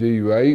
JUI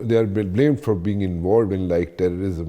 they are blamed for being involved in like terrorism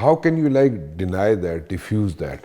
How can you like deny that, diffuse that?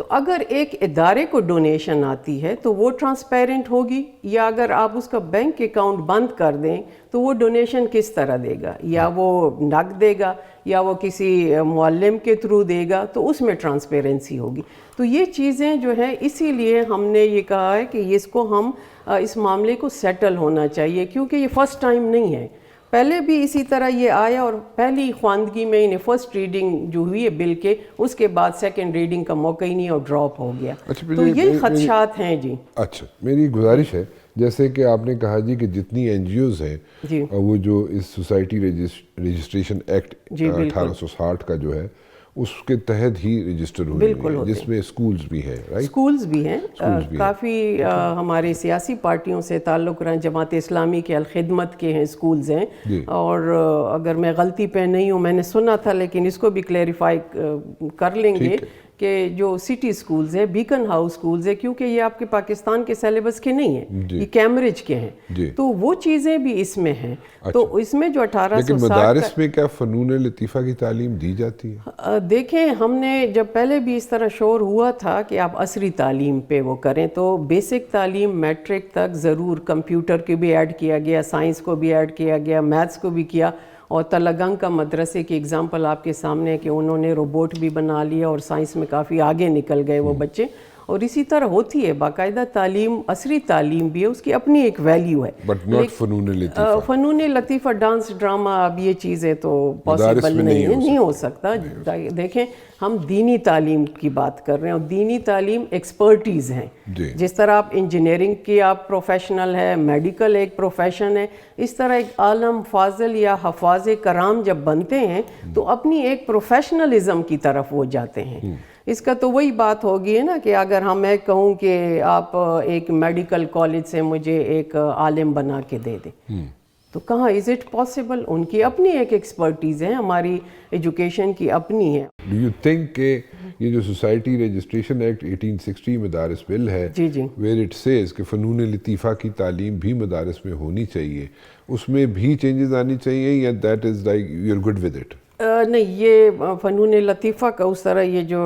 تو اگر ایک ادارے کو donation آتی ہے تو وہ ٹرانسپیرنٹ ہوگی، یا اگر آپ اس کا بینک اکاؤنٹ بند کر دیں تو وہ ڈونیشن کس طرح دے گا؟ یا وہ نقد دے گا یا وہ کسی معلم کے تھرو دے گا، تو اس میں ٹرانسپیرنسی ہوگی۔ تو یہ چیزیں جو ہے اسی لیے ہم نے یہ کہا ہے کہ اس کو ہم اس معاملے کو سیٹل ہونا چاہیے، کیونکہ یہ فرسٹ ٹائم نہیں ہے، پہلے بھی اسی طرح یہ آیا اور پہلی خواندگی میں انہیں فرسٹ ریڈنگ جو ہوئی ہے بل کے، اس کے بعد سیکنڈ ریڈنگ کا موقع ہی نہیں اور ڈراپ ہو گیا۔ تو یہی خدشات ہیں جی۔ اچھا، میری گزارش ہے جیسے کہ آپ نے کہا جی کہ جتنی این جی اوز ہیں وہ جو اس سوسائٹی رجسٹریشن ایکٹ 1860 کا جو ہے اس کے تحت ہی رجسٹر ہوئی ہیں، جس میں اسکولز بھی ہیں، رائٹ؟ اسکولز بھی ہیں، کافی ہمارے سیاسی پارٹیوں سے تعلق رہے، جماعت اسلامی کے الخدمت کے ہیں اسکولز ہیں، اور اگر میں غلطی پہ نہیں ہوں، میں نے سنا تھا لیکن اس کو بھی کلیریفائی کر لیں گے کہ جو سٹی سکولز ہیں، بیکن ہاؤس سکولز ہیں، کیونکہ یہ آپ کے پاکستان کے سیلیبس کے نہیں ہیں، یہ کیمبرج کے ہیں، تو وہ چیزیں بھی اس میں ہیں۔ تو اس میں جو 1860 لیکن مدارس میں کیا فنون لطیفہ کی تعلیم دی جاتی ہے؟ دیکھیں، ہم نے جب پہلے بھی اس طرح شور ہوا تھا کہ آپ عصری تعلیم پہ وہ کریں، تو بیسک تعلیم میٹرک تک ضرور، کمپیوٹر کو بھی ایڈ کیا گیا، سائنس کو بھی ایڈ کیا گیا، میتھس کو بھی کیا، اور تلگنگ کا مدرسے کی اگزامپل آپ کے سامنے ہے کہ انہوں نے روبوٹ بھی بنا لیا اور سائنس میں کافی آگے نکل گئے وہ بچے، اور اسی طرح ہوتی ہے باقاعدہ تعلیم، عصری تعلیم بھی ہے، اس کی اپنی ایک ویلیو ہے، بٹ ناٹ فنون لطیفہ۔ فنون لطیفہ، ڈانس، ڈرامہ، اب یہ چیزیں تو پاسبل نہیں ہو سکتا۔ دیکھیں، ہم دینی تعلیم کی بات کر رہے ہیں، اور دینی تعلیم ایکسپرٹیز ہیں، جس طرح آپ انجینئرنگ کی آپ پروفیشنل ہے، میڈیکل ایک پروفیشن ہے، اس طرح ایک عالم فاضل یا حفاظ کرام جب بنتے ہیں تو اپنی ایک پروفیشنلزم کی طرف وہ جاتے ہیں۔ اس کا تو وہی بات ہوگی ہے نا کہ اگر میں کہوں کہ آپ ایک میڈیکل کالج سے مجھے ایک عالم بنا کے دے دیں، تو کہاں از اٹ پاسبل؟ ان کی اپنی ایک ایکسپرٹیز ہے، ہماری ایجوکیشن کی اپنی ہے۔ ڈو یو تھنک کہ یہ جو سوسائٹی رجسٹریشن ایکٹ 1860 مدارس بل ہے، ویئر اٹ سیز کہ فنون لطیفہ کی تعلیم بھی مدارس میں ہونی چاہیے، اس میں بھی چینجز آنی چاہیے، یا that is like you are good with it? نہیں، یہ فنون لطیفہ کا اس طرح یہ جو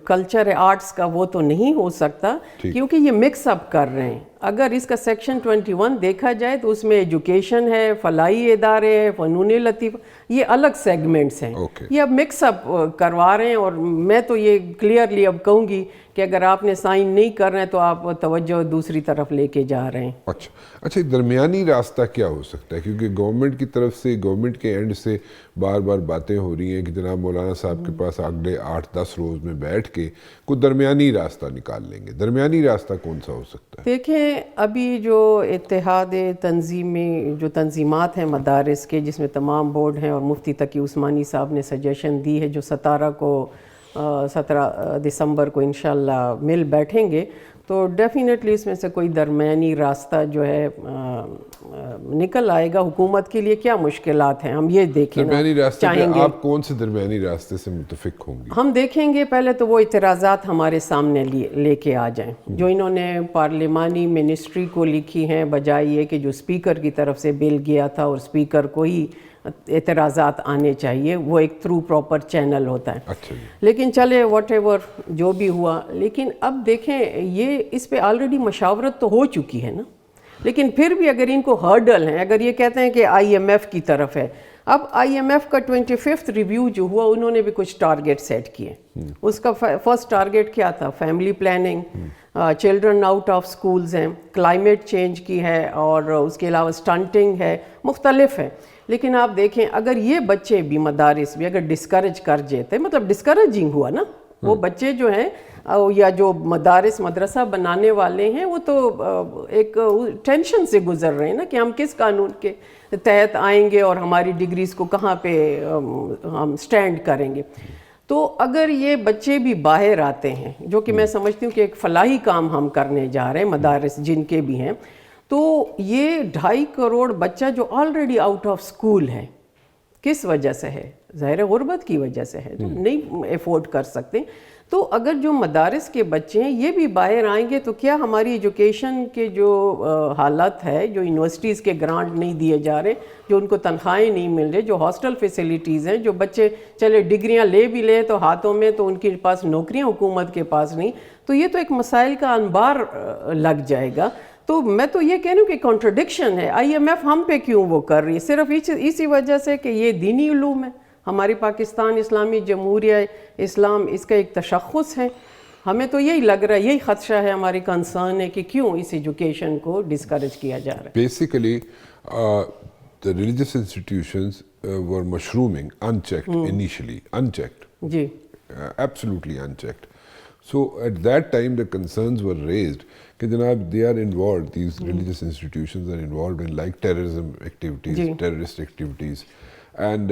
کلچر ہے آرٹس کا وہ تو نہیں ہو سکتا، کیونکہ یہ مکس اپ کر رہے ہیں۔ اگر اس کا سیکشن 21 دیکھا جائے تو اس میں ایجوکیشن ہے، فلاحی ادارے ہے، فنون لطیفہ، یہ الگ سیگمنٹس ہیں، یہ اب مکس اپ کروا رہے ہیں۔ اور میں تو یہ کلیئرلی اب کہوں گی کہ اگر آپ نے سائن نہیں کر رہے ہیں تو آپ توجہ دوسری طرف لے کے جا رہے ہیں۔ اچھا، درمیانی راستہ کیا ہو سکتا ہے؟ کیونکہ گورنمنٹ کی طرف سے، گورنمنٹ کے اینڈ سے بار بار باتیں ہو رہی ہیں کہ جناب مولانا صاحب کے پاس اگلے 8-10 روز میں بیٹھ کے کوئی درمیانی راستہ نکال لیں گے۔ درمیانی راستہ کون سا ہو سکتا ہے؟ دیکھیں، ابھی جو اتحاد تنظیمی جو تنظیمات ہیں مدارس کے، جس میں تمام بورڈ ہیں، اور مفتی تقی عثمانی صاحب نے سجیشن دی ہے، جو 17 دسمبر کو انشاءاللہ مل بیٹھیں گے، تو ڈیفینیٹلی اس میں سے کوئی درمیانی راستہ جو ہے نکل آئے گا۔ حکومت کے لیے کیا مشکلات ہیں ہم یہ دیکھیں، درمیانی راستہ آپ کون سے درمیانی راستے سے متفق ہوں گے؟ ہم دیکھیں گے پہلے تو وہ اعتراضات ہمارے سامنے لے کے آ جائیں جو انہوں نے پارلیمانی منسٹری کو لکھی ہیں، بجائے یہ کہ جو اسپیکر کی طرف سے بل گیا تھا اور اسپیکر کو ہی اعتراضات آنے چاہیے، وہ ایک تھرو پراپر چینل ہوتا ہے۔ لیکن چلے واٹ ایور جو بھی ہوا، لیکن اب دیکھیں یہ اس پہ آلریڈی مشاورت تو ہو چکی ہے نا، لیکن پھر بھی اگر ان کو ہرڈل ہیں، اگر یہ کہتے ہیں کہ آئی ایم ایف کی طرف ہے، اب آئی ایم ایف کا 25th ریویو جو ہوا، انہوں نے بھی کچھ ٹارگیٹ سیٹ کیے۔ اس کا فرسٹ ٹارگیٹ کیا تھا؟ Family planning, children out of schools ہیں، کلائمیٹ چینج کی ہے، اور اس کے علاوہ سٹنٹنگ ہے، مختلف ہے۔ لیکن آپ دیکھیں اگر یہ بچے بھی مدارس بھی اگر ڈسکریج کر جاتے، مطلب ڈسکریجنگ ہوا نا، وہ بچے جو ہیں یا جو مدرسہ بنانے والے ہیں، وہ تو ایک ٹینشن سے گزر رہے ہیں نا کہ ہم کس قانون کے تحت آئیں گے اور ہماری ڈگریز کو کہاں پہ ہم سٹینڈ کریں گے۔ تو اگر یہ بچے بھی باہر آتے ہیں، جو کہ میں سمجھتی ہوں کہ ایک فلاحی کام ہم کرنے جا رہے ہیں، مدارس جن کے بھی ہیں، تو یہ 2.5 کروڑ بچہ جو آلریڈی آؤٹ آف سکول ہے، کس وجہ سے ہے؟ ظاہر غربت کی وجہ سے ہے، نہیں افورڈ کر سکتے. تو اگر جو مدارس کے بچے ہیں یہ بھی باہر آئیں گے تو کیا ہماری ایجوکیشن کے جو حالت ہے، جو یونیورسٹیز کے گرانٹ نہیں دیے جا رہے، جو ان کو تنخواہیں نہیں مل رہے، جو ہاسٹل فیسیلیٹیز ہیں، جو بچے چلے ڈگریاں لے بھی لیں تو ہاتھوں میں تو ان کے پاس نوکریاں حکومت کے پاس نہیں، تو یہ تو ایک مسائل کا انبار لگ جائے گا. تو میں تو یہ کہہ رہی ہوں کہ کنٹرڈکشن ہے. IMF ہم پہ کیوں وہ کر رہی ہے؟ صرف اسی وجہ سے کہ یہ دینی علوم ہے. ہماری پاکستان اسلامی جمہوریہ اسلام اس کا ایک تشخص ہے. ہمیں تو یہی لگ رہا ہے، یہی خدشہ ہے، ہماری کنسرن ہے کہ کیوں اس ایجوکیشن کو ڈسکریج کیا جا رہا ہے. Basically, the religious institutions were mushrooming, unchecked initially, unchecked. G Absolutely unchecked. So at that time the concerns were raised کہ جناب they are involved, these religious institutions are involved in like terrorism activities, terrorist activities and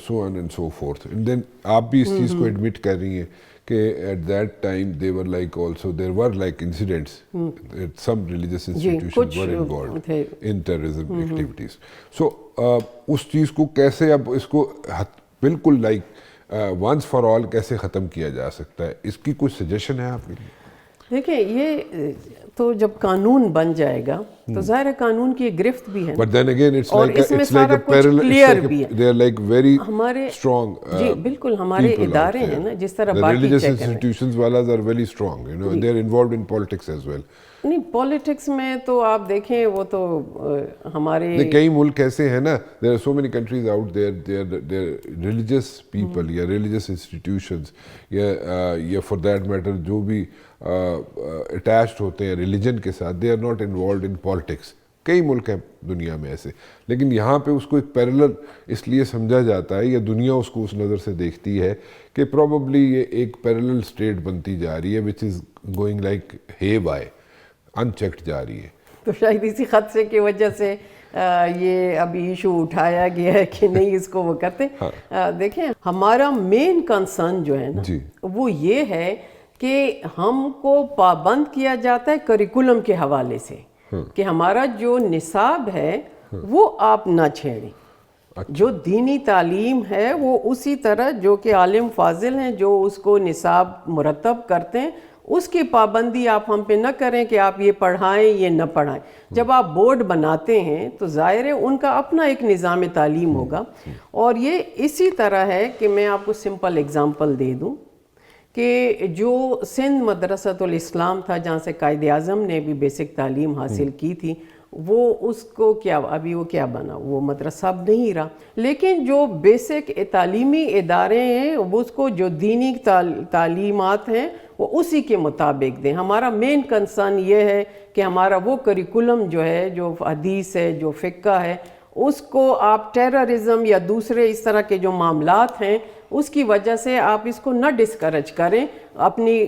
so on and so forth. And then آپ بھی اس چیز کو admit کر رہی ہیں کہ at that time they were like also there were like incidents that some religious institutions were involved in terrorism activities. So اس چیز کو کیسے اب اس کو بالکل like once for all کیسے ختم کیا جا سکتا ہے؟ اس کی کچھ سجیشن ہے آپ کے لیے؟ دیکھیں یہ تو جب قانون بن جائے گا تو ظاہر قانون کی گرفت بھی ہے، But then again it's اور like اس میں it's like سارا a کچھ parallel, کلیئر بھی ہے. they are like very ہمارے strong جی بالکل ہمارے people out ادارے there. ہیں نا جس طرح The باقی religious چیک ہیں. institutions walas are very strong, you know, they are involved in politics as well. نہیں پالیٹکس میں تو آپ دیکھیں وہ تو ہمارے کئی ملک ایسے ہیں نا, there are so many countries out there, they're religious people یا religious institutions یا for that matter جو بھی attached ہوتے ہیں religion کے ساتھ, they are not involved in politics. کئی ملک ہیں دنیا میں ایسے, لیکن یہاں پہ اس کو ایک پیرلل اس لیے سمجھا جاتا ہے یا دنیا اس کو اس نظر سے دیکھتی ہے کہ probably یہ ایک پیرلل اسٹیٹ بنتی جا رہی ہے which is going like haywire, unchecked جا رہی ہے. تو شاید اسی خدشے کی وجہ سے یہ ابھی ایشو اٹھایا گیا ہے کہ نہیں اس کو وہ کرتے. دیکھیں ہمارا مین کنسرن جو ہے نا وہ یہ ہے کہ ہم کو پابند کیا جاتا ہے کریکولم کے حوالے سے کہ ہمارا جو نصاب ہے وہ آپ نہ چھیڑیں. جو دینی تعلیم ہے وہ اسی طرح جو کہ عالم فاضل ہیں جو اس کو نصاب مرتب کرتے ہیں اس کی پابندی آپ ہم پہ نہ کریں کہ آپ یہ پڑھائیں یہ نہ پڑھائیں. جب آپ بورڈ بناتے ہیں تو ظاہر ہے ان کا اپنا ایک نظام تعلیم ہوگا. اور یہ اسی طرح ہے کہ میں آپ کو سمپل اگزامپل دے دوں کہ جو سندھ مدرسۃ الاسلام تھا جہاں سے قائد اعظم نے بھی بیسک تعلیم حاصل کی تھی, وہ اس کو کیا ابھی وہ کیا بنا, وہ مدرسہ اب نہیں رہا, لیکن جو بیسک تعلیمی ادارے ہیں وہ اس کو جو دینی تعلیمات ہیں وہ اسی کے مطابق دیں. ہمارا مین کنسرن یہ ہے کہ ہمارا وہ کریکولم جو ہے, جو حدیث ہے, جو فقہ ہے, اس کو آپ ٹیررزم یا دوسرے اس طرح کے جو معاملات ہیں اس کی وجہ سے آپ اس کو نہ ڈسکریج کریں. اپنی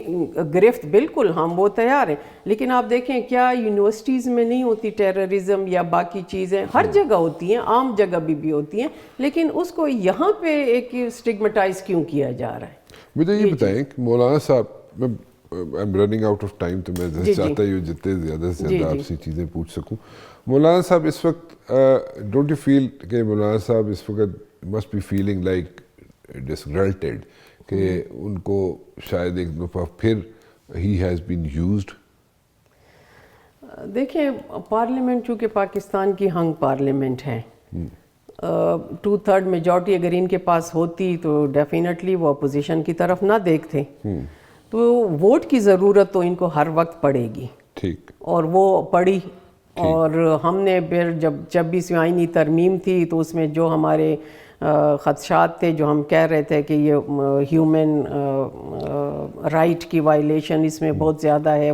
گرفت بالکل ہم وہ تیار ہیں, لیکن آپ دیکھیں کیا یونیورسٹیز میں نہیں ہوتی ٹیررزم یا باقی چیزیں؟ ہر جگہ ہوتی ہیں, عام جگہ بھی ہوتی ہیں, لیکن اس کو یہاں پہ ایک اسٹگمیٹائز کیوں کیا جا رہا ہے؟ مجھے یہ بتائیں کہ مولانا صاحب, I'm running out of time تو میں چاہتا ہوں جتنے زیادہ سے زیادہ آپ سے چیزیں پوچھ سکوں. مولانا صاحب اس وقت ڈونٹ یو فیل کہ مولانا صاحب اس وقت must be feeling like disgruntled کہ ان کو شاید ایک دفعہ پھر he has been used؟ دیکھیں پارلیمنٹ چونکہ پاکستان کی ہنگ پارلیمنٹ ہے, 2/3 میجورٹی اگر ان کے پاس ہوتی تو ڈیفینیٹلی وہ اپوزیشن کی طرف نہ دیکھتے, تو ووٹ کی ضرورت تو ان کو ہر وقت پڑے گی. ٹھیک, اور وہ پڑی. اور ہم نے پھر جب 26ویں آئینی ترمیم تھی تو اس میں جو ہمارے خدشات تھے, جو ہم کہہ رہے تھے کہ یہ ہیومن رائٹ کی وائلیشن اس میں بہت زیادہ ہے,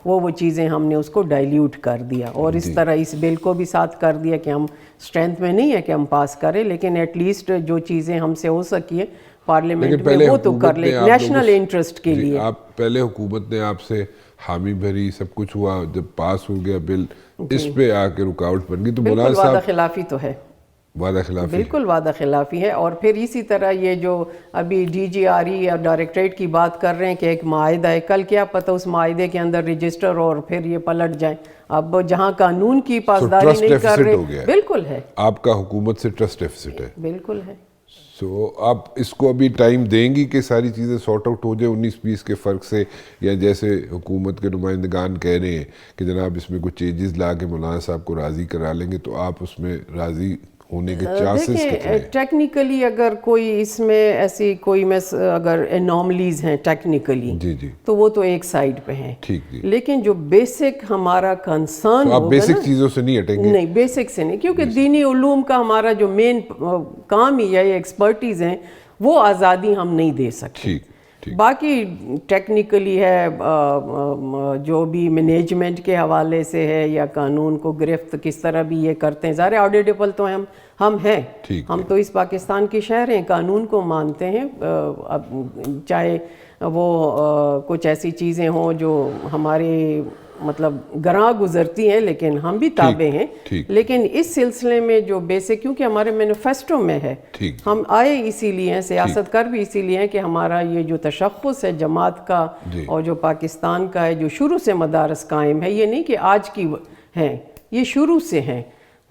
وہ چیزیں ہم نے اس کو ڈائلیوٹ کر دیا, اور اس طرح اس بل کو بھی ساتھ کر دیا کہ ہم اسٹرینتھ میں نہیں ہے کہ ہم پاس کریں, لیکن ایٹ لیسٹ جو چیزیں ہم سے ہو سکی ہے پارلیمنٹ میں وہ تو کر لیں نیشنل انٹرسٹ کے لیے. آپ پہلے حکومت نے آپ سے حامی بھری, سب کچھ ہوا, جب پاس ہو گیا بل اس پہ آ کے رکاوٹ بن گئی. تو مولانا صاحب خلافی تو ہے, وعدہ خلافی بالکل وعدہ خلافی ہے. اور پھر اسی طرح یہ جو ابھی ڈی جی آر ای اور ڈائریکٹریٹ کی بات کر رہے ہیں کہ ایک معاہدہ ہے, کل کیا پتہ اس معاہدے کے اندر رجسٹر اور پھر یہ پلٹ جائیں. اب جہاں قانون کی پاسداری ٹرسٹ نہیں کر ڈیفیسٹ رہے, ہو گیا ہے. بالکل ہے, آپ کا حکومت سے ٹرسٹ ڈیفیسٹ ہے. بالکل ہے. سو آپ اس کو ابھی ٹائم دیں گی کہ ساری چیزیں سارٹ آؤٹ ہو جائے 19-20 کے فرق سے, یا جیسے حکومت کے نمائندگان کہہ رہے ہیں کہ جناب اس میں کچھ چینجز لا کے مولانا صاحب کو راضی کرا لیں گے, تو آپ اس میں راضی ہونے کے چانسز کتنے دیکھیں ہیں؟ ٹیکنیکلی اگر کوئی اس میں ایسی کوئی اگر انوملیز ہیں ٹیکنیکلی جی جی تو وہ تو ایک سائیڈ پہ ہیں, ٹھیک جی. لیکن جو بیسک ہمارا کنسرن آپ ہوگا بیسک چیزوں سے نہیں ہٹیں گے؟ نہیں, بیسک سے نہیں, کیونکہ دینی علوم کا ہمارا جو مین کام ہی ہے, ایکسپرٹیز ہیں, وہ آزادی ہم نہیں دے سکتے. ٹھیک. باقی ٹیکنیکلی ہے, جو بھی مینجمنٹ کے حوالے سے ہے یا قانون کو گرفت کس طرح بھی یہ کرتے ہیں, ظاہر آڈیٹیبل تو ہم ہیں, ہم تو اس پاکستان کے شہر ہیں, قانون کو مانتے ہیں. اب چاہے وہ کچھ ایسی چیزیں ہوں جو ہمارے مطلب گراں گزرتی ہیں, لیکن ہم بھی تابع ہیں. لیکن اس سلسلے میں جو بیسک, کیونکہ ہمارے مینیفیسٹو میں ہے, ہم آئے اسی لیے ہیں, سیاست کر بھی اسی لیے ہیں کہ ہمارا یہ جو تشخص ہے جماعت کا اور جو پاکستان کا ہے, جو شروع سے مدارس قائم ہے, یہ نہیں کہ آج کی ہیں, یہ شروع سے ہیں.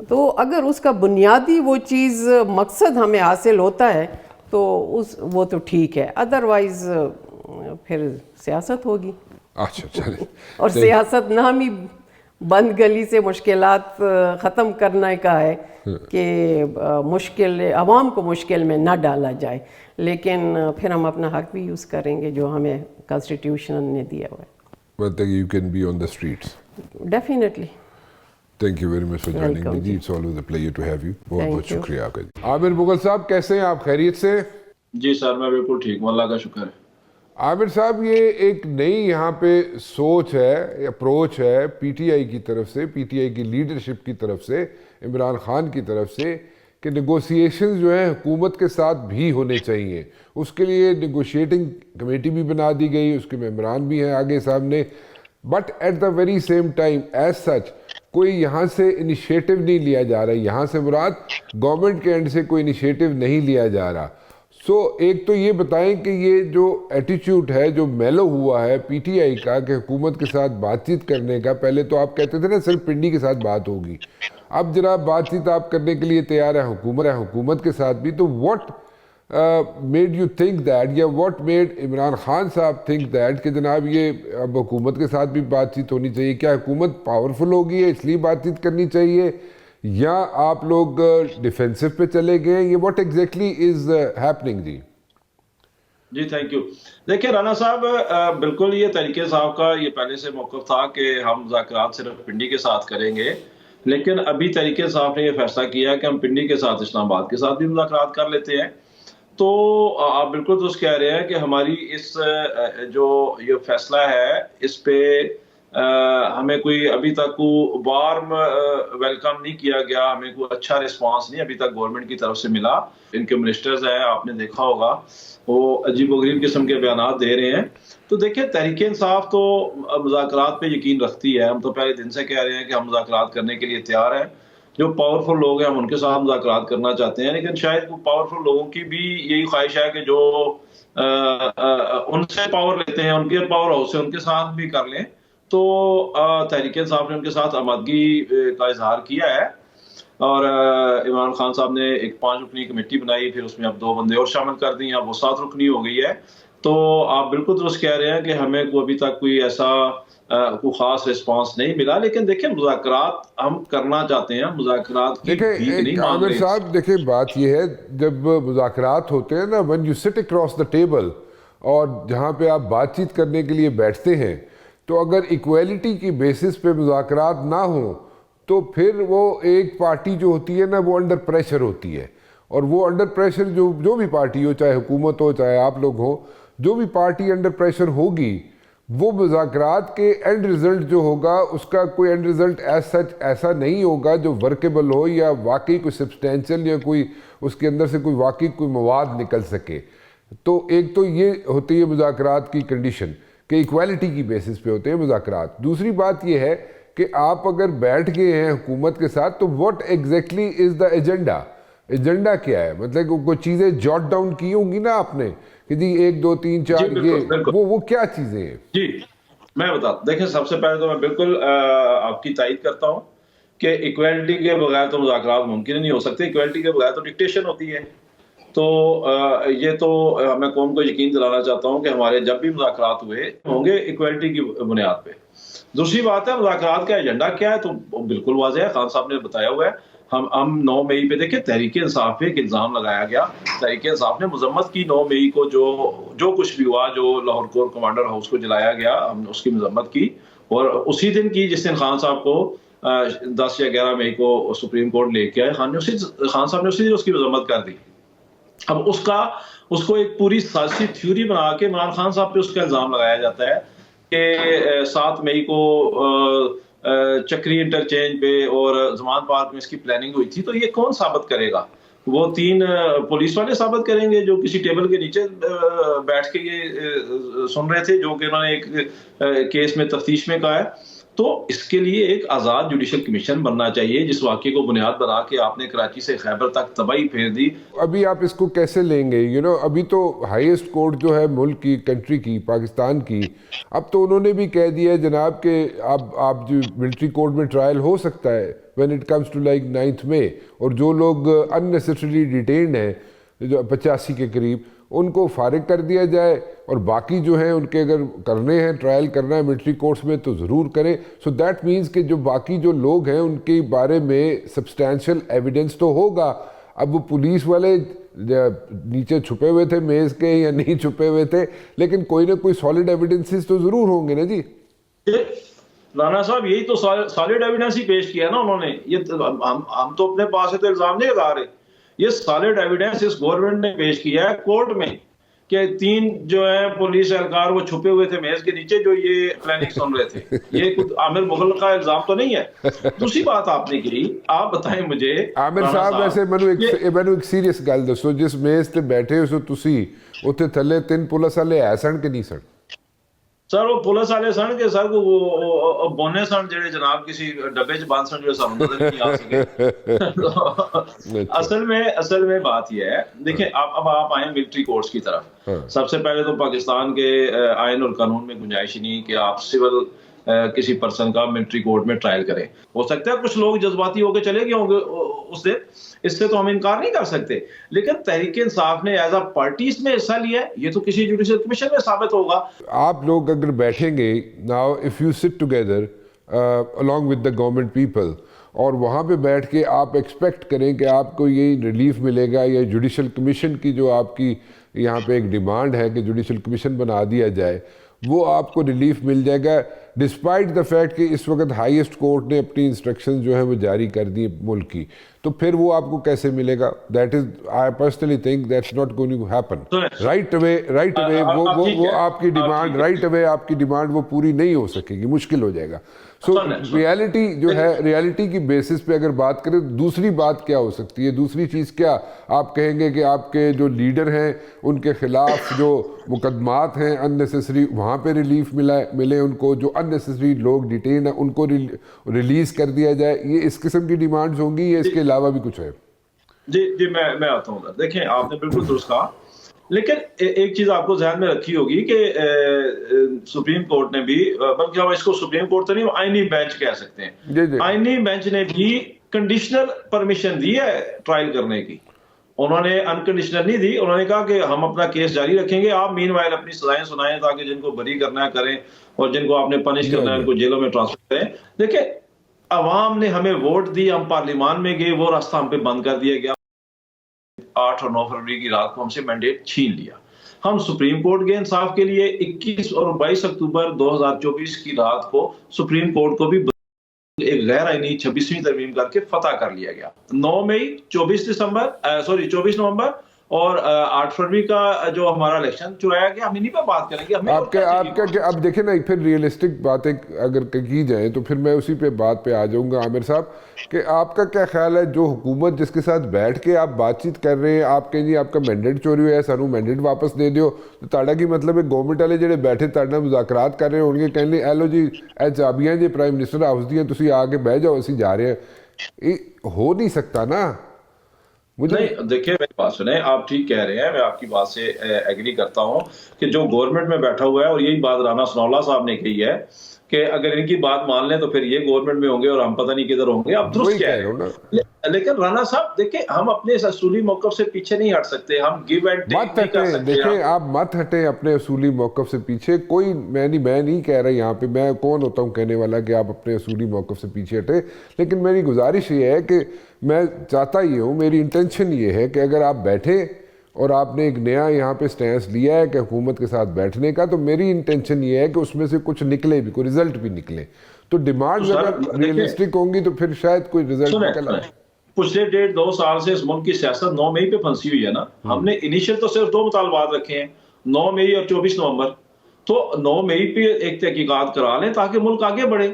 تو اگر اس کا بنیادی وہ چیز مقصد ہمیں حاصل ہوتا ہے تو وہ تو ٹھیک ہے, ادروائز پھر سیاست ہوگی. اچھا چلیں. اور سیاست نام ہی بند گلی سے مشکلات ختم کرنے کا ہے کہ مشکل عوام کو مشکل میں نہ ڈالا جائے, لیکن پھر ہم اپنا حق بھی یوز کریں گے جو ہمیں کانسٹیٹیوشن نے دیا ہوا ہے. But you can be on the streets. Definitely. Thank you very much for joining me جی. It's always a pleasure to have you. بہت بہت شکریہ آپ کا جی. عامر مغل صاحب کیسے ہیں آپ, خیریت سے؟ جی سر میں بالکل ٹھیک ہوں, اللہ کا شکر ہے. عامر صاحب یہ ایک نئی یہاں پہ سوچ ہے, اپروچ ہے پی ٹی آئی کی طرف سے, پی ٹی آئی کی لیڈرشپ کی طرف سے, عمران خان کی طرف سے, کہ نیگوسیشنز جو ہیں حکومت کے ساتھ بھی ہونے چاہیے. اس کے لیے نیگوشیٹنگ کمیٹی بھی بنا دی گئی, اس کے ممبران بھی ہیں آگے سامنے, but at the very same time as such کوئی یہاں سے انیشیٹو نہیں لیا جا رہا. یہاں سے مراد گورنمنٹ کے اینڈ سے کوئی انیشیٹو نہیں لیا جا رہا. سو ایک تو یہ بتائیں کہ یہ جو ایٹیچیوڈ ہے جو میلو ہوا ہے پی ٹی آئی کا کہ حکومت کے ساتھ بات چیت کرنے کا, پہلے تو آپ کہتے تھے نا صرف پنڈی کے ساتھ بات ہوگی, اب جناب بات چیت آپ کرنے کے لیے تیار ہے حکومت کے ساتھ بھی, تو what made you think that, یا واٹ میڈ عمران خان صاحب تھنک دیٹ کہ جناب یہ اب حکومت کے ساتھ بھی بات چیت ہونی چاہیے؟ کیا حکومت پاورفل ہوگی ہے اس لیے بات چیت کرنی چاہیے, یا آپ لوگ ڈیفینسو پہ چلے گئے, یہ واٹ ایگزیکٹلی از ہیپننگ جی؟ جی تھینک یو. دیکھیں رانا صاحب, بالکل یہ طریقے صاحب کا یہ پہلے سے موقف تھا کہ ہم مذاکرات صرف پنڈی کے ساتھ کریں گے, لیکن ابھی طریقے صاحب نے یہ فیصلہ کیا کہ ہم پنڈی کے ساتھ اسلام آباد کے ساتھ بھی مذاکرات کر لیتے ہیں. تو آپ بالکل درست کہہ رہے ہیں کہ ہماری اس جو یہ فیصلہ ہے اس پہ ہمیں کوئی ابھی تک وارم ویلکم نہیں کیا گیا, ہمیں کوئی اچھا رسپانس نہیں ابھی تک گورنمنٹ کی طرف سے ملا. ان کے منسٹرز ہیں, آپ نے دیکھا ہوگا, وہ عجیب و غریب قسم کے بیانات دے رہے ہیں. تو دیکھیں تحریک انصاف تو مذاکرات پہ یقین رکھتی ہے, ہم تو پہلے دن سے کہہ رہے ہیں کہ ہم مذاکرات کرنے کے لیے تیار ہیں. جو پاورفل لوگ ہیں ہم ان کے ساتھ مذاکرات کرنا چاہتے ہیں, لیکن شاید پاورفل لوگوں کی بھی یہی خواہش ہے کہ جو ان سے پاور لیتے ہیں, ان کے پاور ہاؤس سے ان کے ساتھ بھی کر لیں. تو تحریک انصاف نے ان کے ساتھ آمادگی کا اظہار کیا ہے, اور عمران خان صاحب نے ایک 5 رکنی کمیٹی بنائی, پھر اس میں اب 2 بندے اور شامل کر دی, اب وہ 7 رکنی ہو گئی ہے. تو آپ بالکل درست کہہ رہے ہیں کہ ہمیں کو ابھی تک کوئی ایسا کوئی خاص رسپانس نہیں ملا, لیکن دیکھیں مذاکرات ہم کرنا چاہتے ہیں, مذاکرات کی بھیک نہیں مانگ رہے. صاحب دیکھیں بات یہ ہے, جب مذاکرات ہوتے ہیں نا, when you sit across the table, اور جہاں پہ آپ بات چیت کرنے کے لیے بیٹھتے ہیں, تو اگر ایکویلٹی کی بیسس پہ مذاکرات نہ ہوں تو پھر وہ ایک پارٹی جو ہوتی ہے نا وہ انڈر پریشر ہوتی ہے, اور وہ انڈر پریشر جو بھی پارٹی ہو, چاہے حکومت ہو چاہے آپ لوگ ہو, جو بھی پارٹی انڈر پریشر ہوگی وہ مذاکرات کے اینڈ رزلٹ جو ہوگا اس کا کوئی اینڈ رزلٹ ایز سچ ایسا نہیں ہوگا جو ورکیبل ہو یا واقعی کوئی سبسٹینشل یا کوئی اس کے اندر سے کوئی واقعی کوئی مواد نکل سکے. تو ایک تو یہ ہوتی ہے مذاکرات کی کنڈیشن کہ ایکویلٹی کی بیسس پہ ہوتے ہیں مذاکرات. دوسری بات یہ ہے کہ آپ اگر بیٹھ گئے ہیں حکومت کے ساتھ تو what exactly is the agenda, agenda کیا ہے؟ مطلب کوئی چیزیں جاٹ ڈاؤن کی ہوں گی نا آپ نے کہ جی 1 2 3 4 یہ وہ کیا چیزیں ہیں؟ جی میں بتاتا، دیکھیں سب سے پہلے تو میں بالکل آپ کی تائید کرتا ہوں کہ ایکویلٹی کے بغیر تو مذاکرات ممکن نہیں ہو سکتے، ایکویلٹی کے بغیر تو ڈکٹیشن ہوتی ہے. تو یہ تو میں قوم کو یقین دلانا چاہتا ہوں کہ ہمارے جب بھی مذاکرات ہوئے ہوں گے ایکویلٹی کی بنیاد پہ. دوسری بات ہے مذاکرات کا ایجنڈا کیا ہے، تو بالکل واضح ہے، خان صاحب نے بتایا ہوا ہے. ہم 9 مئی پہ دیکھیں تحریک انصاف پہ ایک الزام لگایا گیا، تحریک انصاف نے مذمت کی 9 مئی کو جو کچھ بھی ہوا، جو لاہور کور کمانڈر ہاؤس کو جلایا گیا، ہم نے اس کی مذمت کی، اور اسی دن کی جس دن خان صاحب کو 10 یا 11 مئی کو سپریم کورٹ لے کے آئے، خان صاحب نے اسی دن اس کی مذمت کر دی. اب اس کو ایک پوری سیاسی تھیوری بنا کے عمران خان صاحب پہ اس کا الزام لگایا جاتا ہے کہ 7 مئی کو چکری انٹرچینج پہ اور زمان پارک میں اس کی پلاننگ ہوئی تھی. تو یہ کون ثابت کرے گا؟ وہ 3 پولیس والے ثابت کریں گے جو کسی ٹیبل کے نیچے بیٹھ کے یہ سن رہے تھے، جو کہ انہوں نے ایک کیس میں تفتیش میں کہا ہے. تو اس کے لیے ایک آزاد جوڈیشل کمیشن بننا چاہیے جس واقعے کو بنیاد بنا کے آپ نے کراچی سے خیبر تک تباہی پھیر دی. ابھی آپ اس کو کیسے لیں گے؟ ابھی تو ہائیسٹ کورٹ جو ہے ملک کی، کنٹری کی، پاکستان کی، اب تو انہوں نے بھی کہہ دیا ہے جناب کہ آپ جو ملٹری کورٹ میں ٹرائل ہو سکتا ہے when it comes to like 9 مئی، اور جو لوگ unnecessarily detained ہیں جو 85 کے قریب، ان کو فارغ کر دیا جائے، اور باقی جو ہیں ان کے اگر کرنے ہیں ٹرائل کرنا ہے ملٹری کورٹس میں تو ضرور کریں. سو دیٹ مینس کہ جو باقی جو لوگ ہیں ان کے بارے میں سبسٹینشیل ایویڈنس تو ہوگا. اب وہ پولیس والے نیچے چھپے ہوئے تھے میز کے یا نہیں چھپے ہوئے تھے، لیکن کوئی نہ کوئی سالڈ ایویڈنسز تو ضرور ہوں گے نا جی. رانا صاحب یہی تو سالڈ ایویڈنس ہی پیش کیا نا انہوں نے. یہ ہم تو اپنے پاس سے تو الزام نہیں لگا رہے، یہ سالڈ ایویڈنس اس گورنمنٹ نے پیش کیا ہے کورٹ میں کہ 3 جو ہیں پولیس اہلکار وہ چھپے ہوئے تھے میز کے نیچے جو یہ پلاننگ سن رہے تھے. یہ کچھ عامر مغل کا الزام تو نہیں ہے. دوسری بات آپ نے کی، آپ بتائیں مجھے عامر صاحب ویسے ਮੈਨੂੰ ਇੱਕ ਸੀਰੀਅਸ ਗੱਲ ਦੱਸੋ، ਜਿਸ ਮੇਜ਼ ਤੇ ਬੈਠੇ ਹੋ ਤੁਸੀਂ ਉੱਥੇ ਥੱਲੇ 3 ਪੁਲਿਸ ਵਾਲੇ ਐ ਸਨ ਕਿ ਨਹੀਂ ਸਨ؟ سر وہ پولیس والے سن کے سر وہ بونے سن جڑے جناب کسی ڈبے چ بند سن جو سب نظر نہیں آ سکے. اصل میں بات یہ ہے، دیکھیں اب آپ آئیں ملٹری کورٹس کی طرف. سب سے پہلے تو پاکستان کے آئین اور قانون میں گنجائش نہیں کہ آپ سول کسی پرسن کا ملٹری کورٹ میں ٹرائل کریں. ہو سکتا ہے کچھ لوگ جذباتی ہو کے چلے گئے ہوں گے اس سے تو ہم انکار نہیں کر سکتے، لیکن تحریک انصاف نے ایز اے پارٹی اس میں حصہ لیا ہے، یہ تو کسی جوڈیشل کمیشن میں ثابت ہوگا. آپ لوگ اگر بیٹھیں گے now if you sit together along with the government people، اور وہاں پہ بیٹھ کے آپ ایکسپیکٹ کریں کہ آپ کو یہ ریلیف ملے گا، یا جوڈیشل کمیشن کی جو آپ کی یہاں پہ ایک ڈیمانڈ ہے کہ جوڈیشل کمیشن بنا دیا جائے، وہ آپ کو ریلیف مل جائے گا ڈسپائٹ دا فیکٹ کہ اس وقت ہائیسٹ کورٹ نے اپنی انسٹرکشن جو ہیں وہ جاری کر دی ملک کی، تو پھر وہ آپ کو کیسے ملے گا؟ That is I personally think that's not going to happen right away وہ آپ کی ڈیمانڈ رائٹ اوے آپ کی ڈیمانڈ وہ پوری نہیں ہو سکے گی، مشکل ہو جائے گا. سو ریالٹی جو ہے، ریالٹی کی بیسس پہ اگر بات کریں، دوسری بات کیا ہو سکتی ہے؟ دوسری چیز کیا آپ کہیں گے کہ آپ کے جو لیڈر ہیں ان کے خلاف جو مقدمات ہیں اننیسیسری، وہاں پہ ریلیف ملے ان کو، جو اننیسیسری لوگ ڈیٹین ہیں ان کو ریلیز کر دیا جائے، یہ اس قسم کی ڈیمانڈز ہوں گی یا اس کے علاوہ بھی کچھ ہے؟ جی میں آتا ہوں. دیکھیں آپ نے بالکل درست کہا، لیکن ایک چیز آپ کو ذہن میں رکھی ہوگی کہ سپریم کورٹ نے بھی، بلکہ ہم اس کو سپریم کورٹ تو نہیں آئینی بینچ کہہ سکتے ہیں، آئینی بینچ نے بھی کنڈیشنل پرمیشن دی ہے ٹرائل کرنے کی. انہوں نے انکنڈیشنل نہیں دی، انہوں نے کہا کہ ہم اپنا کیس جاری رکھیں گے، آپ مین وائل اپنی سزائیں سنائیں تاکہ جن کو بری کرنا ہے کریں اور جن کو آپ نے پنش کرنا ہے ان کو جیلوں میں ٹرانسفر کریں. دیکھیں عوام نے ہمیں ووٹ دی، ہم پارلیمان میں گئے، وہ راستہ ہم پہ بند کر دیا گیا. 8 اور 9 فروری کی رات کو ہم سے مینڈیٹ چھین لیا. ہم سپریم کورٹ گئے انصاف کے لیے. 21 اور 22 اکتوبر 2024 کی رات کو سپریم کورٹ کو بھی ایک غیر آئینی 26ویں ترمیم کر کے فتح کر لیا گیا. 9 مئی 24 نومبر اور 8 فروری کا جو ہمارا الیکشن چرایا گیا. ہم انہیں پہ بات کریں گے. آپ کا اب دیکھیں نا، پھر ریئلسٹک باتیں اگر کی جائیں تو پھر میں اسی پہ بات پہ آ جاؤں گا عامر صاحب، کہ آپ کا کیا خیال ہے جو حکومت جس کے ساتھ بیٹھ کے آپ بات چیت کر رہے ہیں، آپ کہیں جی آپ کا مینڈیٹ چوری ہوا ہے، سانو مینڈیٹ واپس دے دیو، تو تاڑا کی مطلب ہے گورنمنٹ والے جڑے بیٹھے تاڑا مذاکرات کر رہے ہیں، ان کے کہنے اے لو جی اے چابیاں جی پرائم منسٹر ہاؤس دیاں، تسی آ کے بہ جاؤ، اسی جا رہے ہیں. یہ ہو نہیں سکتا نا. مجھے نہیں دیکھیں میری بات سنیں، آپ ٹھیک کہہ رہے ہیں، میں آپ کی بات سے ایگری کرتا ہوں کہ جو گورنمنٹ میں بیٹھا ہوا ہے، اور یہی بات رانا ثناء اللہ صاحب نے کہی ہے کہ اگر ان کی بات مان لیں تو پھر یہ گورنمنٹ میں ہوں گے اور ہم پتہ نہیں کدھر ہوں گے. آپ درست وہی کہہ کہہ رہے رہا ہوں نا. ہیں، لیکن رانا صاحب دیکھیں ہم اپنے اس اصولی موقف سے پیچھے نہیں ہٹ سکتے، ہم گیو اینڈ ٹیک مت نہیں کر ہٹیں، سکتے. دیکھیں آپ مت ہٹیں اپنے اصولی موقف سے پیچھے. کوئی میں نہیں کہہ رہا یہاں پہ، میں کون ہوتا ہوں کہنے والا کہ آپ اپنے اصولی موقف سے پیچھے ہٹیں. لیکن میری گزارش یہ ہے کہ میں چاہتا یہ ہوں، میری انٹینشن یہ ہے کہ اگر آپ بیٹھیں اور آپ نے ایک نیا یہاں پہ سٹینس لیا ہے کہ حکومت کے ساتھ بیٹھنے کا، تو میری انٹینشن یہ ہے کہ اس میں سے کچھ نکلے بھی، کوئی رزلٹ بھی نکلے. تو ڈیمانڈز اگر ریئلسٹک ہوں گی تو پھر شاید کوئی رزلٹ نکل آئے. پچھلے 1.5-2 سال سے اس ملک کی سیاست 9 مئی پہ پھنسی ہوئی ہے نا. ہم نے انیشل تو صرف 2 مطالبات رکھے ہیں، 9 مئی اور 24 نومبر. تو 9 مئی پہ ایک تحقیقات کرا لیں تاکہ ملک آگے بڑھے.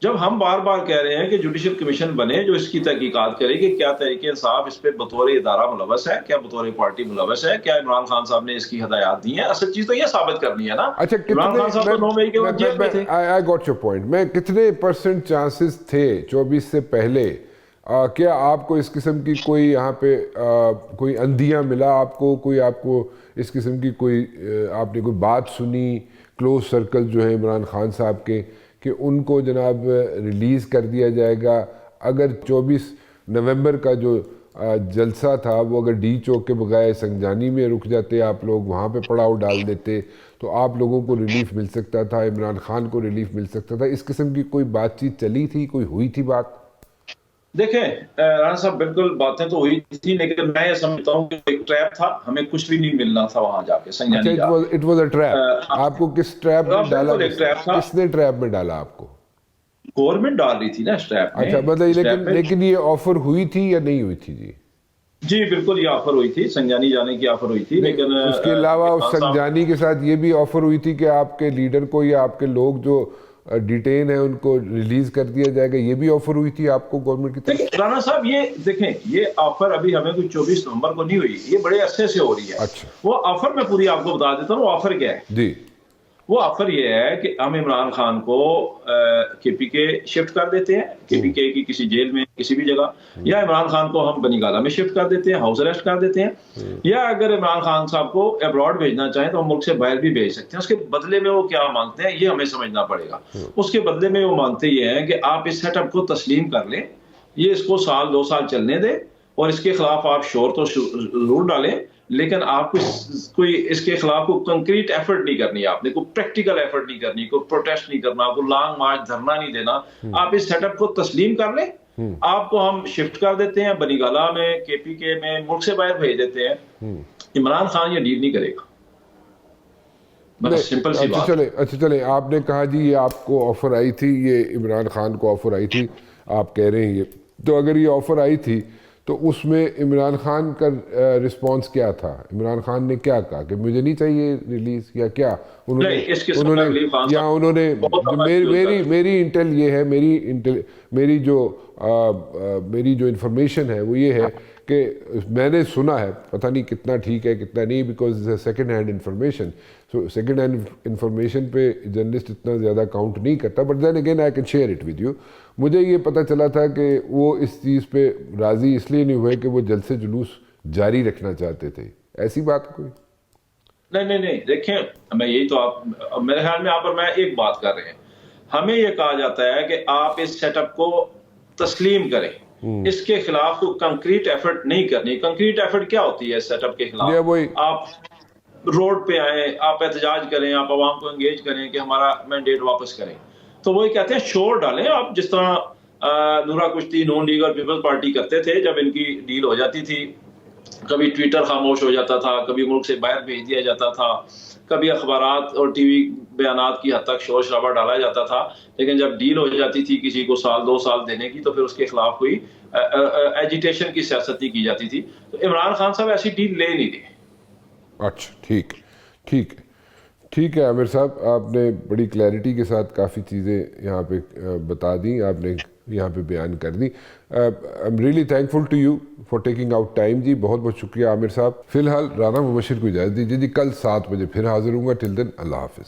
جب ہم بار بار کہہ رہے ہیں کہ جوڈیشل کمیشن بنے جو اس کی تحقیقات کرے کہ کیا تحریک انصاف اس پہ بطور ادارہ ملوث ہے، کیا بطور پارٹی ملوث ہے، کیا عمران خان صاحب نے اس کی ہدایات دی ہیں. اصل چیز تو یہ ثابت کرنی ہے نا. اچھا عمران خان صاحب تو 9 مئی کے وقت جیل میں تھے. I got your point. میں کتنے % چانسز تھے 24 سے پہلے، کیا آپ کو اس قسم کی کوئی یہاں پہ کوئی اندھیاں ملا آپ کو، کوئی آپ کو اس قسم کی کوئی آپ نے کوئی بات سنی کلوز سرکل جو ہیں عمران خان صاحب کے کہ ان کو جناب ریلیز کر دیا جائے گا؟ اگر 24 نومبر کا جو جلسہ تھا وہ اگر ڈی چوک کے بغیر سنجانی میں رک جاتے، آپ لوگ وہاں پہ پڑاؤ ڈال دیتے تو آپ لوگوں کو ریلیف مل سکتا تھا، عمران خان کو ریلیف مل سکتا تھا. اس قسم کی کوئی بات چیت چلی تھی، کوئی ہوئی تھی بات؟ دیکھیں رانا صاحب بالکل باتیں تو ہوئی تھی، لیکن میں یہ سمجھتا ہوں کہ ایک ٹریپ تھا، ہمیں کچھ بھی نہیں ملنا تھا وہاں جا کے سنجانی جا. It was a trap. آپ کو کس ٹریپ میں ڈالا؟ بالکل ایک ٹریپ تھا. کس نے ٹریپ میں ڈالا آپ کو؟ گورنمنٹ ڈال رہی تھی نا اس ٹریپ میں. اچھا مطلب لیکن یہ آفر ہوئی تھی یا نہیں ہوئی تھی؟ جی بالکل یہ آفر ہوئی تھی، سنجانی جانے کی آفر ہوئی تھی. لیکن اس کے علاوہ سنجانی کے ساتھ یہ بھی آفر ہوئی تھی کہ آپ کے لیڈر کو یا آپ کے لوگ جو ڈیٹین ہیں ان کو ریلیز کر دیا جائے گا، یہ بھی آفر ہوئی تھی آپ کو گورنمنٹ کی طرف؟ رانا صاحب یہ دیکھیں، یہ آفر ابھی ہمیں کوئی 24 نومبر کو نہیں ہوئی، یہ بڑے عرصے سے ہو رہی ہے. اچھا وہ آفر میں پوری آپ کو بتا دیتا ہوں. وہ آفر کیا ہے؟ جی وہ آفر یہ ہے کہ ہم عمران خان کو کے پی کے شفٹ کر دیتے ہیں، کے پی کے کی کسی جیل میں کسی بھی جگہ، یا عمران خان کو ہم بنی گالہ میں شفٹ کر دیتے ہیں، ہاؤس اریسٹ کر دیتے ہیں، یا اگر عمران خان صاحب کو ابراڈ بھیجنا چاہیں تو ہم ملک سے باہر بھی بھیج سکتے ہیں. اس کے بدلے میں وہ کیا مانگتے ہیں یہ ہمیں سمجھنا پڑے گا. اس کے بدلے میں وہ مانگتے یہ ہیں کہ آپ اس سیٹ اپ کو تسلیم کر لیں، یہ اس کو 1-2 سال چلنے دیں اور اس کے خلاف آپ شور تو ضرور ڈالیں، لیکن آپ کو کوئی اس کے خلاف کوئی کنکریٹ ایفرٹ نہیں کرنی، آپ نے کوئی پریکٹیکل ایفرٹ نہیں کرنی، کوئی پروٹیسٹ نہیں کرنا، کوئی لانگ مارچ دھرنا نہیں دینا. آپ اس سیٹ اپ کو تسلیم کر لیں، آپ کو ہم شفٹ کر دیتے ہیں بنی گالہ میں، کے پی کے میں، ملک سے باہر بھیج دیتے ہیں. عمران خان یہ ڈیل نہیں کرے گا. بس سمپل سی بات. اچھا چلیں آپ نے کہا جی یہ آپ کو آفر آئی تھی، یہ عمران خان کو آفر آئی تھی، آپ کہہ رہے ہیں یہ تو اگر یہ آفر آئی تھی تو اس میں عمران خان کا رسپانس کیا تھا؟ عمران خان نے کیا کہا کہ مجھے نہیں چاہیے ریلیز، یا کیا انہوں نے میری انٹیل یہ ہے، میری جو انفارمیشن ہے وہ یہ ہے کہ میں نے سنا ہے، پتہ نہیں کتنا ٹھیک ہے کتنا نہیں، because second hand information, so second hand information پہ جرنلسٹ اتنا زیادہ کاؤنٹ نہیں کرتا، but then again I can share it with you. مجھے یہ پتہ چلا تھا کہ وہ اس چیز پہ راضی اس لیے نہیں ہوئے کہ وہ جلسے جلوس جاری رکھنا چاہتے تھے. ایسی بات کوئی نہیں دیکھیں، میں یہی تو آپ میرے خیال میں آپ اور میں ایک بات کر رہے ہیں. ہمیں یہ کہا جاتا ہے کہ آپ اس سیٹ اپ کو تسلیم کریں، اس کے خلاف کوئی کنکریٹ ایفرٹ نہیں کرنی. کنکریٹ ایفرٹ کیا ہوتی ہے اس سیٹ اپ کے خلاف؟ آپ روڈ پہ آئیں، آپ احتجاج کریں، آپ عوام کو انگیج کریں کہ ہمارا مینڈیٹ واپس کریں. تو وہی کہتے ہیں شور ڈالیں. آپ جس طرح نورا کشتی نون لیگ اور پیپلز پارٹی کرتے تھے جب ان کی ڈیل ہو جاتی تھی، کبھی ٹویٹر خاموش ہو جاتا تھا، کبھی ملک سے باہر بھیج دیا جاتا تھا، کبھی اخبارات اور ٹی وی بیانات کی حد تک شور شرابہ ڈالا جاتا تھا. لیکن جب ڈیل ہو جاتی تھی کسی کو 1-2 سال دینے کی تو پھر اس کے خلاف کوئی ایجیٹیشن کی سیاست نہیں کی جاتی تھی. تو عمران خان صاحب ایسی ڈیل لے نہیں دی. اچھا ٹھیک ہے عامر صاحب، آپ نے بڑی کلیئرٹی کے ساتھ کافی چیزیں یہاں پہ بتا دیں، آپ نے یہاں پہ بیان کر دی. I am really thankful to you for taking out time. جی بہت بہت شکریہ عامر صاحب. فی الحال رانا مبشر کو اجازت دیجیے جی، کل 7 بجے پھر حاضر ہوں گا. ٹل دین اللہ حافظ.